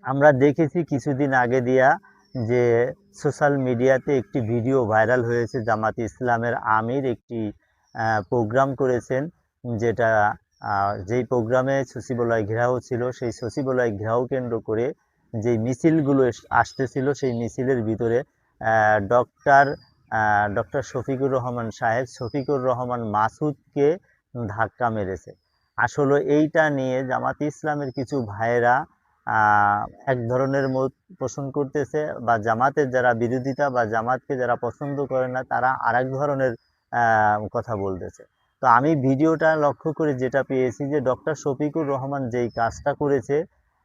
আমরা দেখেছি কিছুদিন আগে দিয়া যে সোশ্যাল মিডিয়াতে একটি ভিডিও ভাইরাল হয়েছে। জামাত ইসলামের আমির একটি প্রোগ্রাম করেছেন, যেটা যেই প্রোগ্রামে সচিবালয় ঘেরাও ছিল। সেই সচিবালয় ঘেরাও কেন্দ্র করে যেই মিছিলগুলো আসতেছিল, সেই মিছিলের ভিতরে ডক্টর ডক্টর শফিকুর রহমান সাহেব, শফিকুর রহমান মাসুদকে ধাক্কা মেরেছে। আসলে এইটা নিয়ে জামাত ইসলামের কিছু ভাইয়েরা এক ধরনের মত পোষণ করতেছে, বা জামাতের যারা বিরোধিতা বা জামাতকে যারা পছন্দ করে না, তারা আরেক ধরনের কথা বলতেছে। তো আমি ভিডিওটা লক্ষ্য করে যেটা পেয়েছি যে ডক্টর শফিকুর রহমান যেই কাজটা করেছে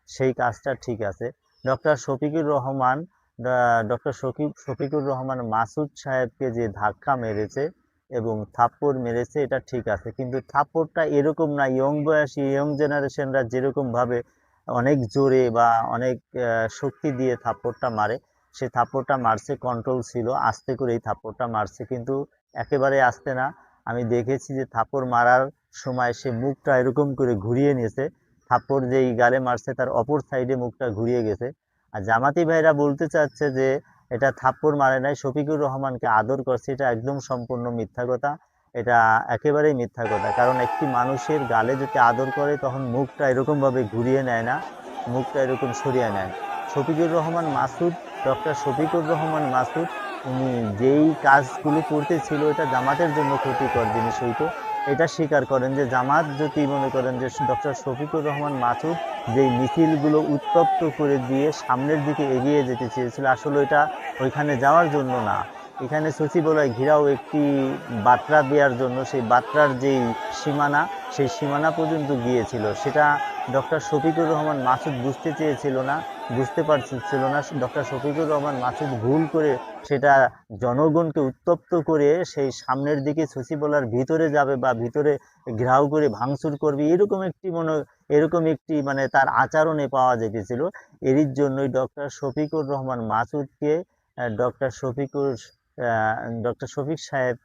সেই কাজটা ঠিক আছে। ডক্টর শফিকুর রহমান ডক্টর শফিকুর রহমান মাসুদ সাহেবকে যে ধাক্কা মেরেছে এবং থাপ্পড় মেরেছে, এটা ঠিক আছে, কিন্তু থাপ্পড়টা এরকম না ইয়ং বয়সী ইয়ং জেনারেশনরা যেরকমভাবে অনেক জোরে বা অনেক শক্তি দিয়ে থাপ্পড়টা মারে, সে থাপ্পড়টা মারছে কন্ট্রোল ছিল, আস্তে করে এই থাপ্পড়টা মারছে, কিন্তু একেবারে আস্তে না। আমি দেখেছি যে থাপ্পড় মারার সময় সে মুখটা এরকম করে ঘুরিয়ে নিয়েছে, থাপ্পড় যেই গালে মারছে তার অপর সাইডে মুখটা ঘুরিয়ে গেছে। আর জামাতি ভাইরা বলতে চাচ্ছে যে এটা থাপ্পড় মারে নাই, শফিকুর রহমানকে আদর করছে, এটা একদম সম্পূর্ণ মিথ্যা কথা। এটা একেবারেই মিথ্যা কথা, কারণ একটি মানুষের গালে যদি আদর করে তখন মুখটা এরকমভাবে ঘুরিয়ে নেয় না, মুখটা এরকম সরিয়ে নেয় না। শফিকুর রহমান মাসুদ, ডক্টর শফিকুর রহমান মাসুদ, উনি যেই কাজগুলো করতেছিল এটা জামাতের জন্য ক্ষতিকর জিনিস হইতো, এটা স্বীকার করেন যে জামাত যদি মনে করেন যে ডক্টর শফিকুর রহমান মাসুদ যেই মিছিলগুলো উত্তপ্ত করে দিয়ে সামনের দিকে এগিয়ে যেতে চেয়েছিল, আসলে এটা ওইখানে যাওয়ার জন্য না, এখানে সচিবালয় ঘেরাও একটি বার্তা দেওয়ার জন্য, সেই বার্তার যেই সীমানা, সেই সীমানা পর্যন্ত গিয়েছিল। সেটা ডক্টর শফিকুর রহমান মাসুদ বুঝতে চেয়েছিল না, বুঝতে পারছিল না। ডক্টর শফিকুর রহমান মাসুদ ভুল করে সেটা জনগণকে উত্তপ্ত করে সেই সামনের দিকে সচিবালয়ের ভিতরে যাবে বা ভিতরে ঘেরাও করে ভাঙচুর করবে, এরকম একটি মানে তার আচরণে পাওয়া যেতেছিল। এরই জন্যই ডক্টর শফিকুর রহমান মাসুদকে ডক্টর শফিকুর ডক্টর শফিক সাহেব,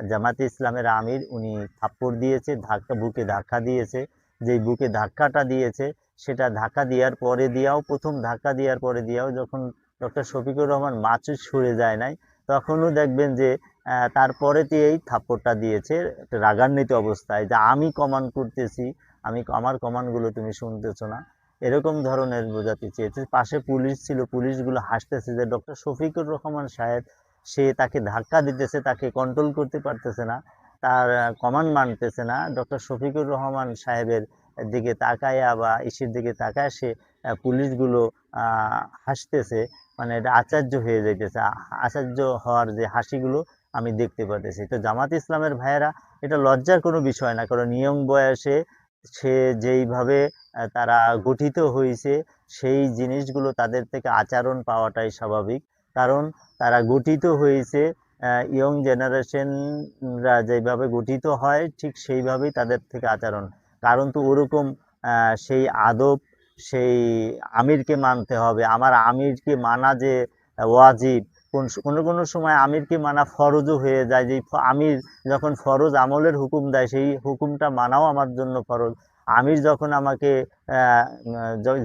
জামাতে ইসলামের আমির, উনি থাপ্পড় দিয়েছে, বুকে ধাক্কা দিয়েছে। যেই বুকে ধাক্কাটা দিয়েছে, সেটা ধাক্কা দেওয়ার পরে দিয়াও, প্রথম ধাক্কা দেওয়ার পরে দিয়াও যখন ডক্টর শফিকুর রহমান মাসুদ সরে যায় নাই, তখনও দেখবেন যে তারপরেতেই থাপ্পড়টা দিয়েছে রাগান্বিত অবস্থায়, যে আমি কমান্ড করতেছি, আমার কমান্ডগুলো তুমি শুনতেছো না, এরকম ধরনের বোঝাতে চেয়েছে। পাশে পুলিশ ছিল, পুলিশগুলো হাসতেছে যে ডক্টর শফিকুর রহমান সাহেব, সে তাকে ধাক্কা দিতেছে, তাকে কন্ট্রোল করতে পারতেছে না, তার কমান্ড মানতেছে না। ডক্টর শফিকুর রহমান সাহেবের দিকে তাকায়া বা ইসির দিকে তাকায় সে পুলিশগুলো হাসতেছে, মানে এটা আশ্চর্য হয়ে যাইতেছে। আশ্চর্য হওয়ার যে হাসিগুলো আমি দেখতে পাচ্ছি। তো জামাত ইসলামের ভাইয়েরা, এটা লজ্জার কোনো বিষয় না, কারণ ইয়ং বয়সে সে যেইভাবে তারা গঠিত হয়েছে, সেই জিনিসগুলো তাদের থেকে আচরণ পাওয়াটাই স্বাভাবিক, কারণ তারা গঠিত হয়েছে ইয়ং জেনারেশনরা যেভাবে গঠিত হয় ঠিক সেইভাবেই তাদের থেকে আচরণ। কারণ তো ওরকম সেই আদব, সেই আমিরকে মানতে হবে, আমার আমিরকে মানা যে ওয়াজিব, কোনো কোনো সময় আমিরকে মানা ফরজও হয়ে যায়, যে আমির যখন ফরজ আমলের হুকুম দেয় সেই হুকুমটা মানাও আমার জন্য ফরজ। আমির যখন আমাকে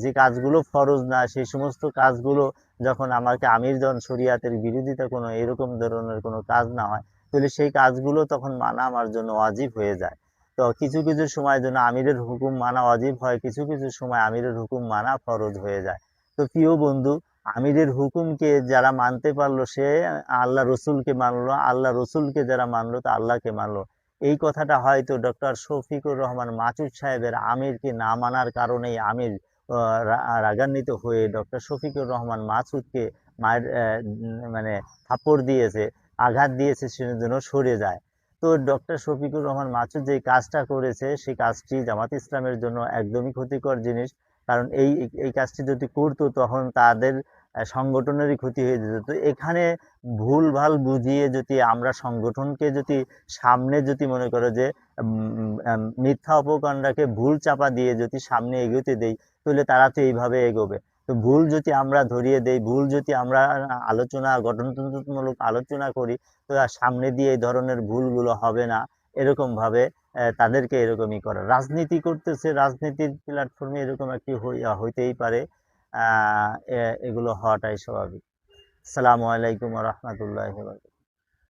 যে কাজগুলো ফরজ না সেই সমস্ত কাজগুলো যখন আমাকে, আমির যখন শরিয়াতের বিরোধিতা কোনো এরকম ধরনের কোনো কাজ না হয়, তাহলে সেই কাজগুলো তখন মানা আমার জন্য ওয়াজিব হয়ে যায়। তো কিছু কিছু সময় জন্য আমিরের হুকুম মানা ওয়াজিব হয়, কিছু কিছু সময় আমিরের হুকুম মানা ফরজ হয়ে যায়। তো প্রিয় বন্ধু, আমিরের হুকুমকে যারা মানতে পারলো সে আল্লাহ রসুলকে মানলো, আল্লাহ রসুলকে যারা মানলো তা আল্লাহকে মানলো। এই কথাটা হয়তো ডক্টর শফিকুর রহমান মাসুদ সাহেবের আমিরকে না মানার কারণেই আমির রাগান্বিত হয়ে ডক্টর শফিকুর রহমান মাসুদকে মায়ের মানে থাপ্পড় দিয়েছে, আঘাত দিয়েছে, সেজন্য সরে যায়। তো ডক্টর শফিকুর রহমান মাসুদ যে কাজটা করেছে সেই কাজটি জামাত ইসলামের জন্য একদমই ক্ষতিকর জিনিস, কারণ এই এই কাজটি যদি করতো তখন তাদের সংগঠনেরই ক্ষতি হয়ে যেত। তো এখানে ভুলভাল বুঝিয়ে যদি আমরা সংগঠনকে যদি সামনে যদি মনে করো যে মিথ্যা অপকণ্ডাকে ভুল চাপা দিয়ে যদি সামনে এগোতে দেই, তাহলে তারা তো এইভাবে এগোবে। তো ভুল যদি আমরা ধরিয়ে দেই, ভুল যদি আমরা আলোচনা, গঠনতন্ত্রমূলক আলোচনা করি, তো সামনে দিয়ে এই ধরনের ভুলগুলো হবে না। এরকমভাবে তাদেরকে এরকমই করা, রাজনীতি করতেছে, রাজনীতির প্ল্যাটফর্মে এরকম একটি হইতেই পারে। এগুলো হওয়াটাই স্বাভাবিক। আসসালামু আলাইকুম ওয়া রাহমাতুল্লাহি ওয়া বারাকাতুহু।